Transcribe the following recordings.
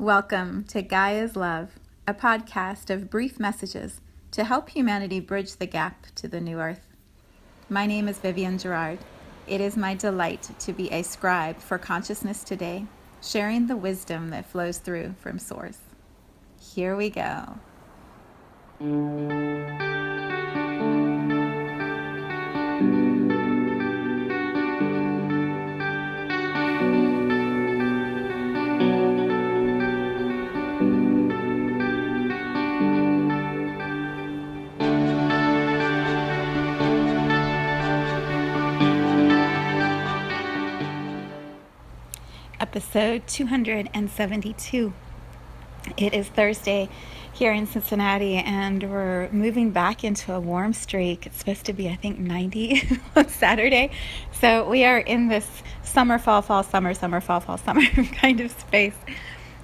Welcome to Gaia's Love, a podcast of brief messages to help humanity bridge the gap to the new earth. My name is Vivienne Gerard. It is my delight to be a scribe for consciousness today, sharing the wisdom that flows through from Source. Here we go. Episode 272. It is Thursday here in Cincinnati, and we're moving back into a warm streak. It's supposed to be, I think, 90 on Saturday. So we are in this summer, fall, summer kind of space.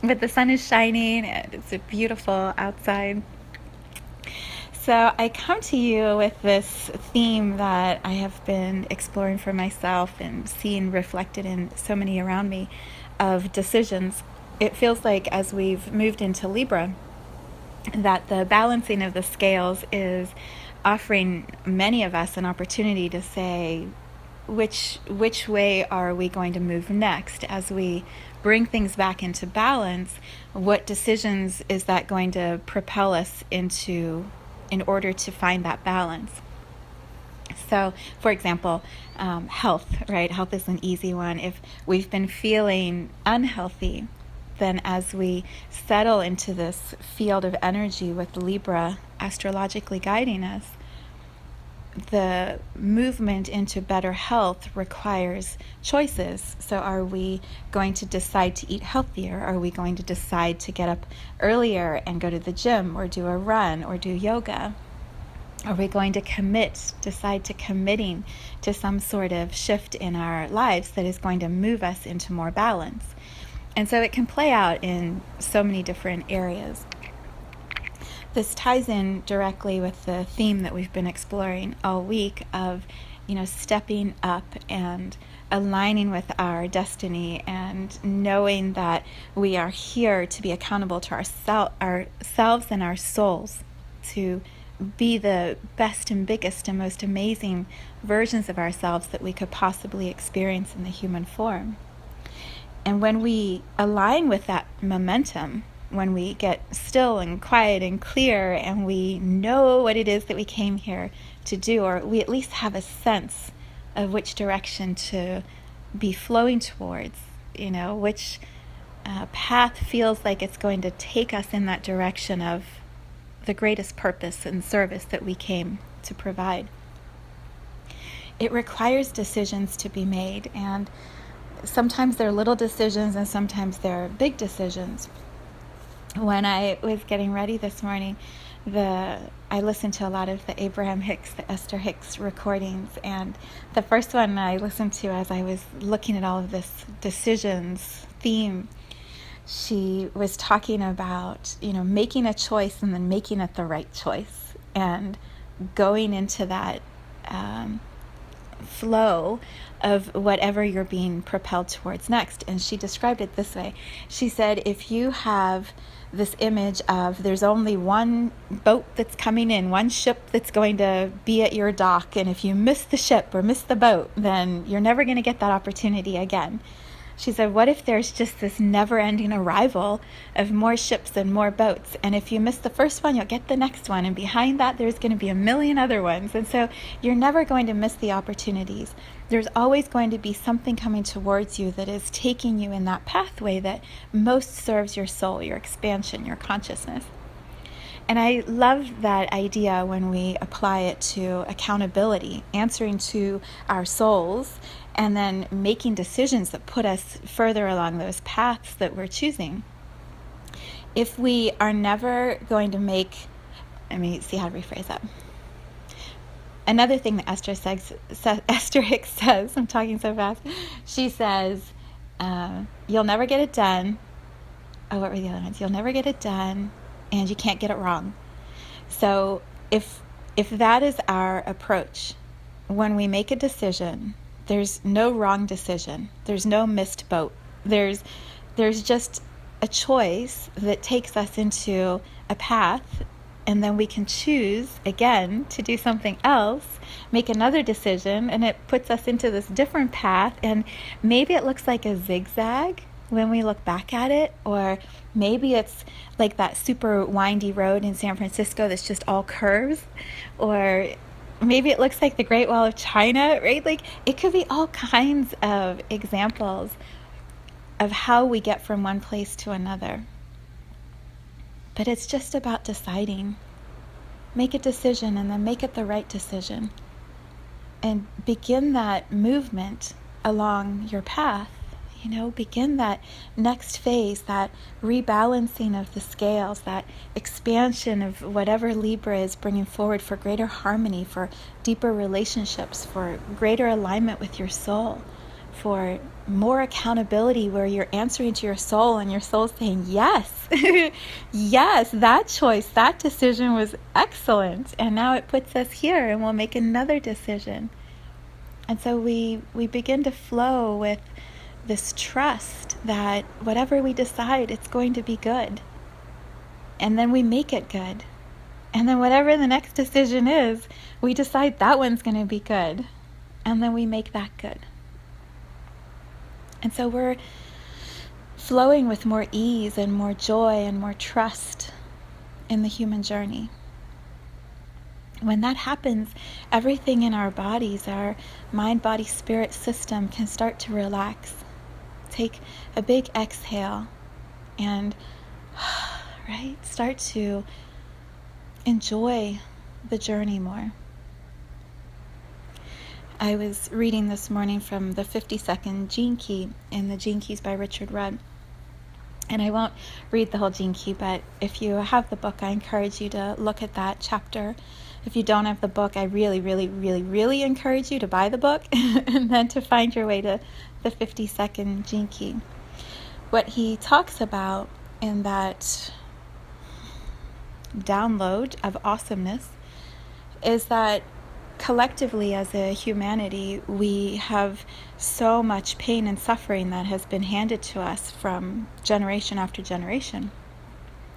But the sun is shining, and it's beautiful outside. So I come to you with this theme that I have been exploring for myself and seeing reflected in so many around me of decisions. It feels like as we've moved into Libra, that the balancing of the scales is offering many of us an opportunity to say, which way are we going to move next as we bring things back into balance? What decisions is that going to propel us into in order to find that balance? So, for example, health, right? Health is an easy one. If we've been feeling unhealthy, then as we settle into this field of energy with Libra astrologically guiding us, the movement into better health requires choices. So are we going to decide to eat healthier? Are we going to decide to get up earlier and go to the gym or do a run or do yoga? Are we going to decide to committing to some sort of shift in our lives that is going to move us into more balance? And so it can play out in so many different areas. This ties in directly with the theme that we've been exploring all week of, stepping up and aligning with our destiny and knowing that we are here to be accountable to ourselves and our souls, to be the best and biggest and most amazing versions of ourselves that we could possibly experience in the human form. And when we align with that momentum, when we get still and quiet and clear and we know what it is that we came here to do, or we at least have a sense of which direction to be flowing towards, which path feels like it's going to take us in that direction of the greatest purpose and service that we came to provide. It requires decisions to be made, and sometimes they're little decisions and sometimes they're big decisions. When I was getting ready this morning, I listened to a lot of the Abraham Hicks, the Esther Hicks recordings, and the first one I listened to as I was looking at all of this decisions theme, she was talking about, making a choice and then making it the right choice and going into that flow of whatever you're being propelled towards next. And she described it this way. She said, if you have this image of there's only one boat that's coming in, one ship that's going to be at your dock, and if you miss the ship or miss the boat, then you're never going to get that opportunity again. She said, what if there's just this never-ending arrival of more ships and more boats? And if you miss the first one, you'll get the next one. And behind that, there's going to be a million other ones. And so you're never going to miss the opportunities. There's always going to be something coming towards you that is taking you in that pathway that most serves your soul, your expansion, your consciousness. And I love that idea when we apply it to accountability, answering to our souls, and then making decisions that put us further along those paths that we're choosing. If we are never going to let me see how to rephrase that. Another thing that Esther Hicks says, I'm talking so fast, she says, you'll never get it done. Oh, what were the other ones? You'll never get it done, and you can't get it wrong. So if that is our approach, when we make a decision, there's no wrong decision. There's no missed boat. There's just a choice that takes us into a path, and then we can choose again to do something else, make another decision, and it puts us into this different path. And maybe it looks like a zigzag when we look back at it, or maybe it's like that super windy road in San Francisco that's just all curves, or maybe it looks like the Great Wall of China, right? Like, it could be all kinds of examples of how we get from one place to another. But it's just about deciding. Make a decision, and then make it the right decision. And begin that movement along your path. Begin that next phase, that rebalancing of the scales, that expansion of whatever Libra is bringing forward for greater harmony, for deeper relationships, for greater alignment with your soul, for more accountability, where you're answering to your soul and your soul's saying, yes, yes, that choice, that decision was excellent. And now it puts us here, and we'll make another decision. And so we begin to flow with this trust that whatever we decide, it's going to be good. And then we make it good. And then whatever the next decision is, we decide that one's going to be good. And then we make that good. And so we're flowing with more ease and more joy and more trust in the human journey. When that happens, everything in our bodies, our mind, body, spirit system can start to relax. Take a big exhale and, right, start to enjoy the journey more. I was reading this morning from the 50-second Gene Key in the Gene Keys by Richard Rudd. And I won't read the whole Gene Key, but if you have the book, I encourage you to look at that chapter. If you don't have the book, I really, really, really, really encourage you to buy the book and then to find your way to the 50-second Gene Key. What he talks about in that download of awesomeness is that collectively as a humanity, we have so much pain and suffering that has been handed to us from generation after generation.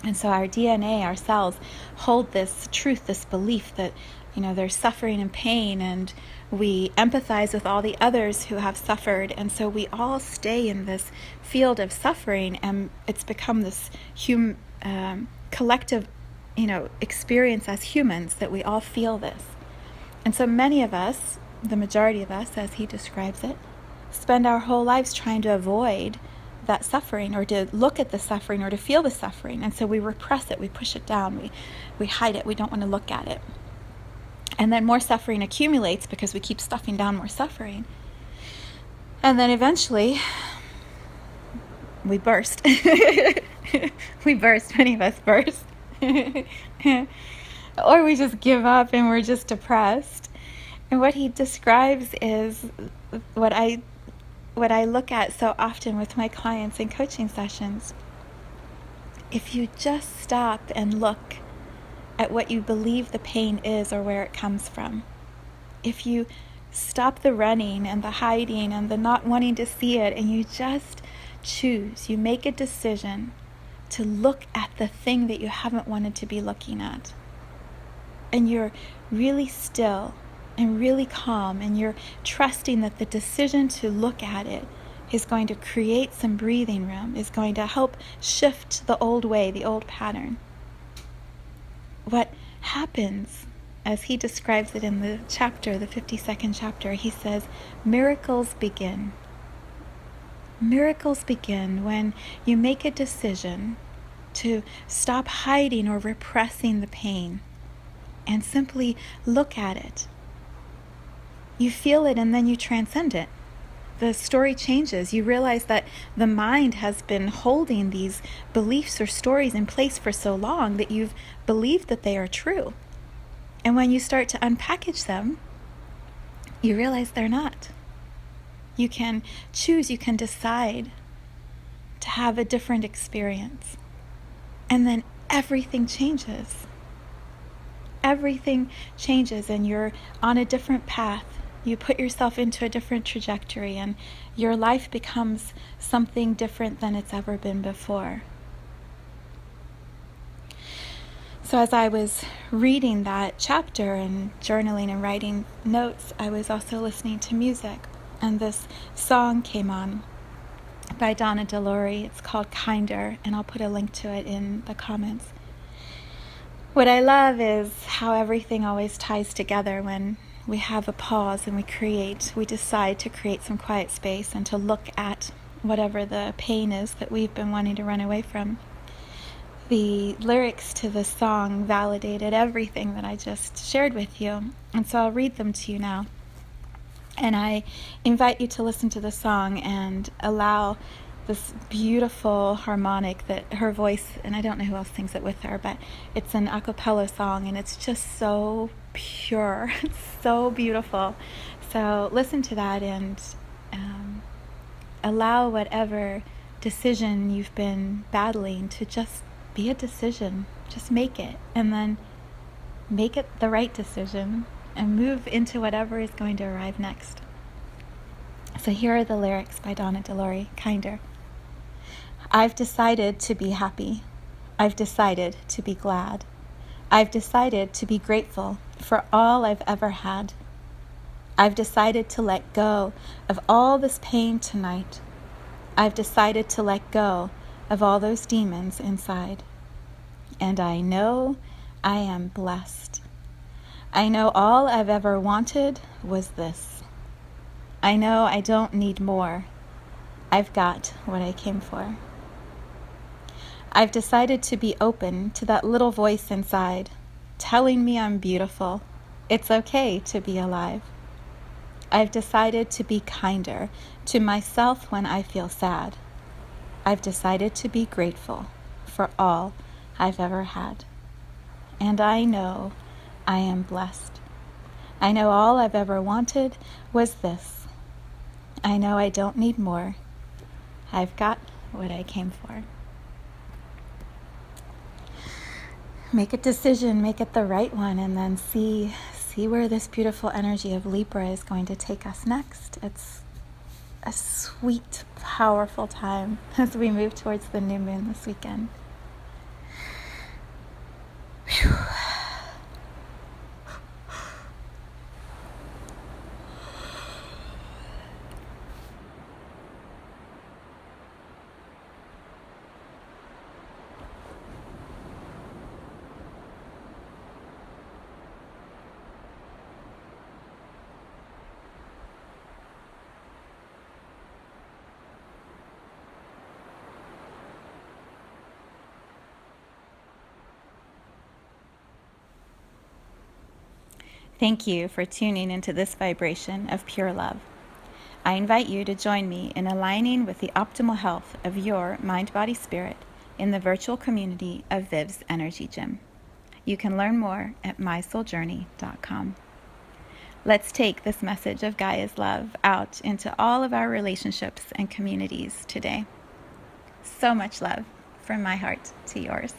And so our DNA, our cells, hold this truth, this belief that, there's suffering and pain, and we empathize with all the others who have suffered. And so we all stay in this field of suffering, and it's become this collective, experience as humans that we all feel this. And so many of us, the majority of us, as he describes it, spend our whole lives trying to avoid that suffering, or to look at the suffering, or to feel the suffering. And so we repress it, we push it down, we hide it, we don't want to look at it. And then more suffering accumulates because we keep stuffing down more suffering. And then eventually, we burst. We burst, many of us burst. Or we just give up and we're just depressed. And what he describes is what I look at so often with my clients in coaching sessions. If you just stop and look at what you believe the pain is or where it comes from, if you stop the running and the hiding and the not wanting to see it, and you just choose, you make a decision to look at the thing that you haven't wanted to be looking at, and you're really still and really calm, and you're trusting that the decision to look at it is going to create some breathing room, is going to help shift the old way, the old pattern. What happens, as he describes it in the chapter, the 52nd chapter, he says, miracles begin. Miracles begin when you make a decision to stop hiding or repressing the pain and simply look at it. You feel it, and then you transcend it. The story changes. You realize that the mind has been holding these beliefs or stories in place for so long that you've believed that they are true. And when you start to unpackage them, you realize they're not. You can choose, you can decide to have a different experience. And then everything changes. Everything changes, and you're on a different path. You put yourself into a different trajectory, and your life becomes something different than it's ever been before. So as I was reading that chapter and journaling and writing notes, I was also listening to music. And this song came on by Donna DeLore. It's called Kinder, and I'll put a link to it in the comments. What I love is how everything always ties together when we have a pause and we decide to create some quiet space and to look at whatever the pain is that we've been wanting to run away from. The lyrics to the song validated everything that I just shared with you, and so I'll read them to you now. And I invite you to listen to the song and allow this beautiful harmonic that her voice, and I don't know who else sings it with her, but it's an a cappella song, and it's just so pure. It's so beautiful. So listen to that and allow whatever decision you've been battling to just be a decision. Just make it, and then make it the right decision and move into whatever is going to arrive next. So here are the lyrics by Donna DeLore, Kinder. I've decided to be happy. I've decided to be glad. I've decided to be grateful for all I've ever had. I've decided to let go of all this pain tonight. I've decided to let go of all those demons inside. And I know I am blessed. I know all I've ever wanted was this. I know I don't need more. I've got what I came for. I've decided to be open to that little voice inside, telling me I'm beautiful. It's okay to be alive. I've decided to be kinder to myself when I feel sad. I've decided to be grateful for all I've ever had. And I know I am blessed. I know all I've ever wanted was this. I know I don't need more. I've got what I came for. Make a decision, make it the right one, and then see where this beautiful energy of Libra is going to take us next. It's a sweet, powerful time as we move towards the new moon this weekend. Whew. Thank you for tuning into this vibration of pure love. I invite you to join me in aligning with the optimal health of your mind, body, spirit in the virtual community of Viv's Energy Gym. You can learn more at mysouljourney.com. Let's take this message of Gaia's love out into all of our relationships and communities today. So much love from my heart to yours.